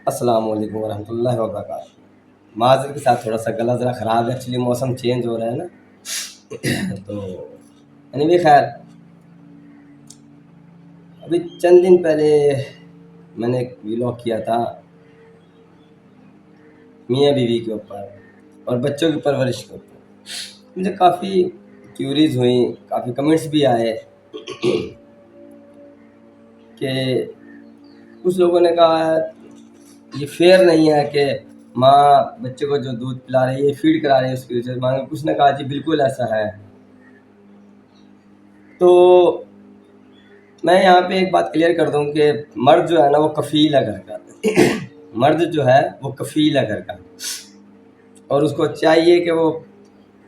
السلام علیکم ورحمۃ اللہ وبرکاتہ۔ معذرت کے ساتھ تھوڑا سا گلا ذرا خراب ہے، ایکچولی موسم چینج ہو رہا ہے نا تو یعنی بھی خیر، ابھی چند دن پہلے میں نے ایک ویلاگ کیا تھا میاں بیوی کے اوپر اور بچوں کی پرورش کے اوپر۔ مجھے کافی کیوریز ہوئیں، کافی کمنٹس بھی آئے کہ کچھ لوگوں نے کہا یہ فیئر نہیں ہے کہ ماں بچے کو جو دودھ پلا رہی ہے، فیڈ کرا رہی ہے اس کی وجہ سے ماں، کچھ نے کہا جی بالکل ایسا ہے۔ تو میں یہاں پہ ایک بات کلیئر کر دوں کہ مرد جو ہے نا وہ کفیل ہے گھر کا مرد جو ہے وہ کفیل ہے گھر کا، اور اس کو چاہیے کہ وہ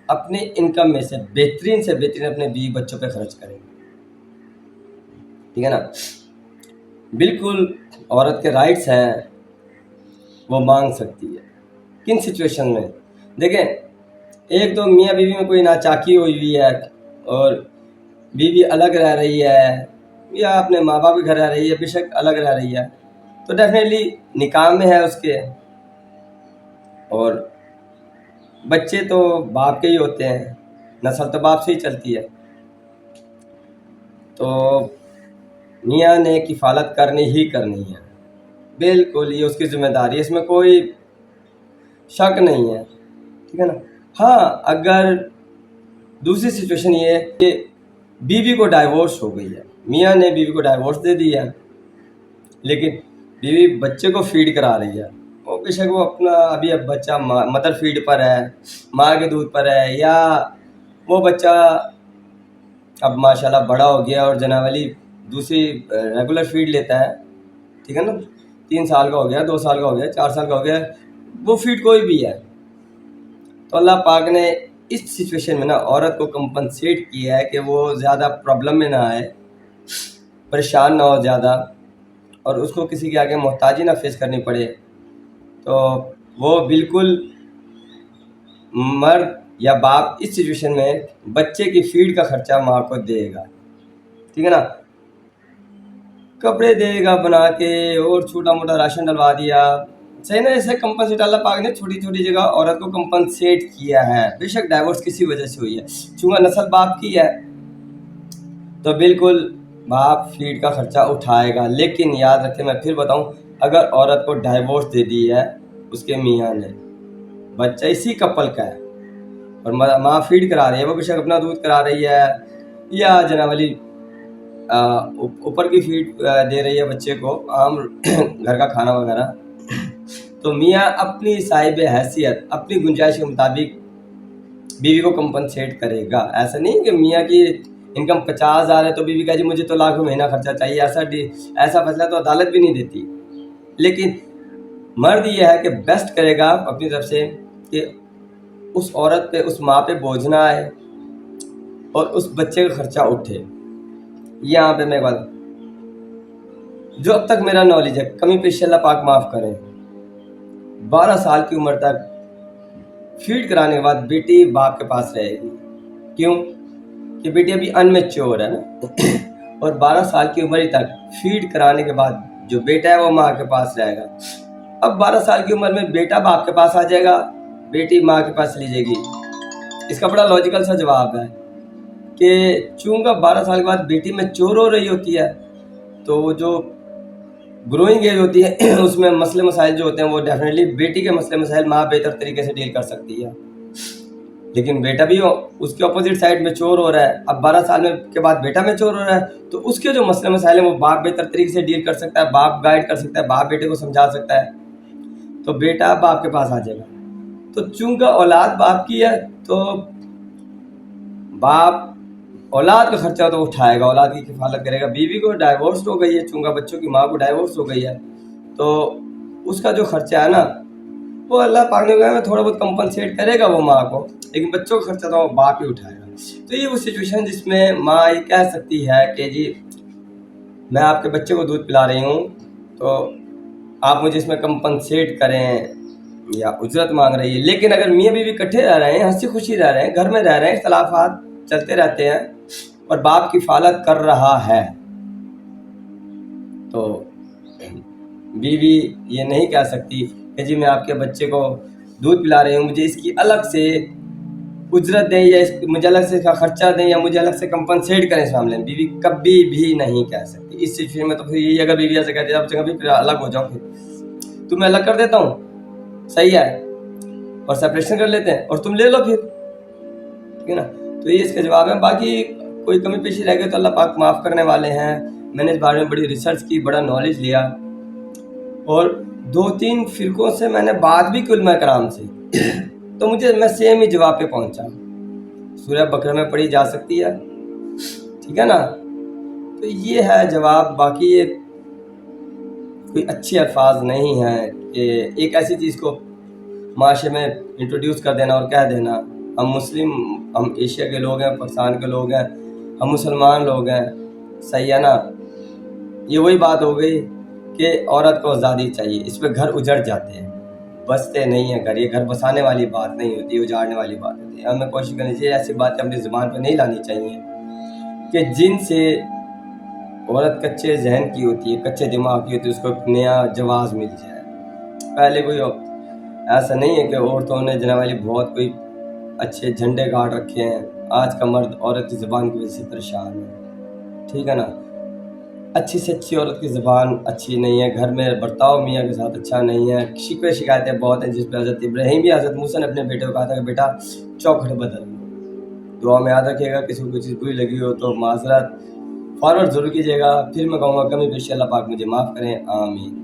اپنی انکم میں سے بہترین سے بہترین اپنے بیوی بچوں پہ خرچ کرے، ٹھیک ہے نا۔ بالکل عورت کے رائٹس ہیں، وہ مانگ سکتی ہے کن سچویشن میں۔ دیکھیں، ایک تو میاں بیوی میں کوئی ناچاکی ہوئی ہے اور بیوی الگ رہ رہی ہے یا اپنے ماں باپ کے گھر رہ رہی ہے، بے شک الگ رہ رہی ہے تو ڈیفینیٹلی نکاح میں ہے اس کے، اور بچے تو باپ کے ہی ہوتے ہیں، نسل تو باپ سے ہی چلتی ہے، تو میاں نے کفالت کرنی ہی کرنی ہے، بالکل یہ اس کی ذمہ داری ہے، اس میں کوئی شک نہیں ہے، ٹھیک ہے نا۔ ہاں، اگر دوسری سچویشن یہ ہے کہ بیوی کو ڈائیورس ہو گئی ہے، میاں نے بیوی کو ڈائیورس دے دیا ہے لیکن بیوی بچے کو فیڈ کرا رہی ہے، وہ بے شک وہ اپنا ابھی اب بچہ مدر فیڈ پر ہے، ماں کے دودھ پر ہے، یا وہ بچہ اب ماشاءاللہ بڑا ہو گیا اور جناب علی دوسری ریگولر فیڈ لیتا ہے، ٹھیک ہے نا، 3 سال کا ہو گیا، 2 سال کا ہو گیا، 4 سال کا ہو گیا، وہ فیڈ کوئی بھی ہے، تو اللہ پاک نے اس سچویشن میں نا عورت کو کمپنسیٹ کیا ہے کہ وہ زیادہ پرابلم میں نہ آئے، پریشان نہ ہو زیادہ، اور اس کو کسی کے آگے محتاجی نہ فیس کرنی پڑے، تو وہ بالکل مرد یا باپ اس سچویشن میں بچے کی فیڈ کا خرچہ ماں کو دے گا، ٹھیک ہے نا، کپڑے دے گا بنا کے اور چھوٹا موٹا راشن ڈلوا دیا، صحیح نا۔ ایسے کمپنسیٹ اللہ پاک نے چھوٹی چھوٹی جگہ عورت کو کمپنسیٹ کیا ہے، بے شک ڈائیورس کسی وجہ سے ہوئی ہے، چونکہ نسل باپ کی ہے تو بالکل باپ فیڈ کا خرچہ اٹھائے گا، لیکن یاد رکھیں، میں پھر بتاؤں، اگر عورت کو ڈائیورس دے دی ہے اس کے میاں نے، بچہ اسی کپل کا ہے اور ماں فیڈ کرا رہی ہے، وہ بے شک اپنا دودھ کرا رہی ہے یا جناب علی اوپر کی فیڈ دے رہی ہے بچے کو، عام گھر کا کھانا وغیرہ، تو میاں اپنی صاحب حیثیت اپنی گنجائش کے مطابق بیوی کو کمپنسیٹ کرے گا۔ ایسا نہیں کہ میاں کی انکم 50,000 ہے تو بیوی کہا جی مجھے تو لاکھ مہینہ خرچہ چاہیے، ایسا فیصلہ تو عدالت بھی نہیں دیتی، لیکن مرد یہ ہے کہ بیسٹ کرے گا اپنی طرف سے کہ اس عورت پہ، اس ماں پہ بوجھ نہ آئے اور اس بچے کا خرچہ اٹھے۔ یہاں پہ میں بات، جو اب تک میرا نالج ہے، کمی پیشی اللہ پاک معاف کریں، 12 سال کی عمر تک فیڈ کرانے کے بعد بیٹی باپ کے پاس رہے گی، کیوں کہ بیٹی ابھی ان میچور ہے نا اور 12 سال کی عمر تک فیڈ کرانے کے بعد جو بیٹا ہے وہ ماں کے پاس رہے گا۔ اب 12 سال کی عمر میں بیٹا باپ کے پاس آ جائے گا، بیٹی ماں کے پاس چلی جائے گی۔ اس کا بڑا لاجیکل سا جواب ہے کہ چونکہ 12 سال کے بعد بیٹی میچور ہو رہی ہوتی ہے تو وہ جو گروئنگ ایج ہوتی ہے اس میں مسئلے مسائل جو ہوتے ہیں وہ ڈیفینیٹلی بیٹی کے مسئلے مسائل ماں بہتر طریقے سے ڈیل کر سکتی ہے، لیکن بیٹا بھی اس کے اپوزٹ سائڈ میچور ہو رہا ہے، اب 12 سال کے بعد بیٹا میچور ہو رہا ہے تو اس کے جو مسئلے مسائل ہیں وہ باپ بہتر طریقے سے ڈیل کر سکتا ہے، باپ گائیڈ کر سکتا ہے، باپ بیٹے کو سمجھا سکتا ہے، تو بیٹا باپ کے پاس آ جائے گا۔ تو چونکہ اولاد باپ کی ہے تو باپ اولاد کا خرچہ تو اٹھائے گا، اولاد کی کفالت کرے گا۔ بیوی کو ڈائیورس ہو گئی ہے، چونکہ بچوں کی ماں کو ڈائیورس ہو گئی ہے تو اس کا جو خرچہ ہے نا وہ اللہ پاک نے کہا تھوڑا بہت کمپنسیٹ کرے گا وہ ماں کو، لیکن بچوں کا خرچہ تو وہ باپ ہی اٹھائے گا۔ تو یہ وہ سچویشن جس میں ماں یہ کہہ سکتی ہے کہ جی میں آپ کے بچے کو دودھ پلا رہی ہوں تو آپ مجھے اس میں کمپنسیٹ کریں، یا اجرت مانگ رہی ہے۔ لیکن اگر میاں بیوی اکٹھے رہ رہے ہیں، ہنسی خوشی رہ رہے ہیں، گھر میں رہ رہے ہیں، اختلافات چلتے رہتے ہیں اور باپ کفالت کر رہا ہے تو بیوی یہ نہیں کہہ سکتی کہ جی میں آپ کے بچے کو دودھ پلا رہی ہوں، مجھے اس کی الگ سے اجرت دیں یا مجھے الگ سے خرچہ دیں یا مجھے الگ سے کمپنسیٹ کریں اس معاملے میں، بیوی کبھی بھی نہیں کہہ سکتی اس سچویشن میں۔ تو پھر یہی اگر بیوی ایسے کہتی ہے آپ پھر الگ ہو جاؤ، پھر تمہیں الگ کر دیتا ہوں، صحیح ہے، اور سپریشن کر لیتے ہیں اور تم لے لو پھر، ٹھیک ہے نا۔ تو یہ اس کا جواب ہے۔ باقی کوئی کمی پیشی رہ گئی تو اللہ پاک معاف کرنے والے ہیں۔ میں نے اس بارے میں بڑی ریسرچ کی، بڑا نالج لیا، اور 2-3 فرقوں سے میں نے بات بھی کی علماء کرام سے، تو میں سیم ہی جواب پہ پہنچا۔ سورہ بقرہ میں پڑھی جا سکتی ہے، ٹھیک ہے نا۔ تو یہ ہے جواب۔ باقی یہ کوئی اچھے الفاظ نہیں ہیں کہ ایک ایسی چیز کو معاشرے میں انٹروڈیوس کر دینا اور کہہ دینا ہم مسلم، ہم ایشیا کے لوگ ہیں، پاکستان کے لوگ ہیں، ہم مسلمان لوگ ہیں، صحیح ہے نا۔ یہ وہی بات ہو گئی کہ عورت کو آزادی چاہیے، اس پہ گھر اجڑ جاتے ہیں، بستے نہیں ہیں گھر۔ یہ گھر بسانے والی بات نہیں ہوتی، اجاڑنے والی بات ہوتی ہے۔ ہمیں کوشش کرنی چاہیے ایسی باتیں اپنی زبان پہ نہیں لانی چاہیے کہ جن سے عورت کچے ذہن کی ہوتی ہے، کچے دماغ کی ہوتی ہے، اس کو ایک نیا جواز مل جائے۔ پہلے کوئی ایسا نہیں ہے کہ عورتوں نے جناب والی بہت کوئی اچھے جھنڈے گاڑ رکھے ہیں۔ آج کا مرد عورت کی زبان کی وجہ سے پریشان ہے، ٹھیک ہے نا۔ اچھی سے اچھی عورت کی زبان اچھی نہیں ہے، گھر میں برتاؤ میاں کے ساتھ اچھا نہیں ہے، شکوے شکایتیں بہت ہیں، جس پہ حضرت ابراہیم بھی حضرت موسیٰ نے اپنے بیٹے کو کہا تھا کہ بیٹا چوکھٹ بدل۔ دعا میں یاد رکھیے گا، کسی کو کوئی چیز بری لگی ہو تو معذرت فارورڈ ضرور کیجیے گا۔ پھر میں کہوں گا کمی پیشی اللہ پاک مجھے معاف کریں، آمین۔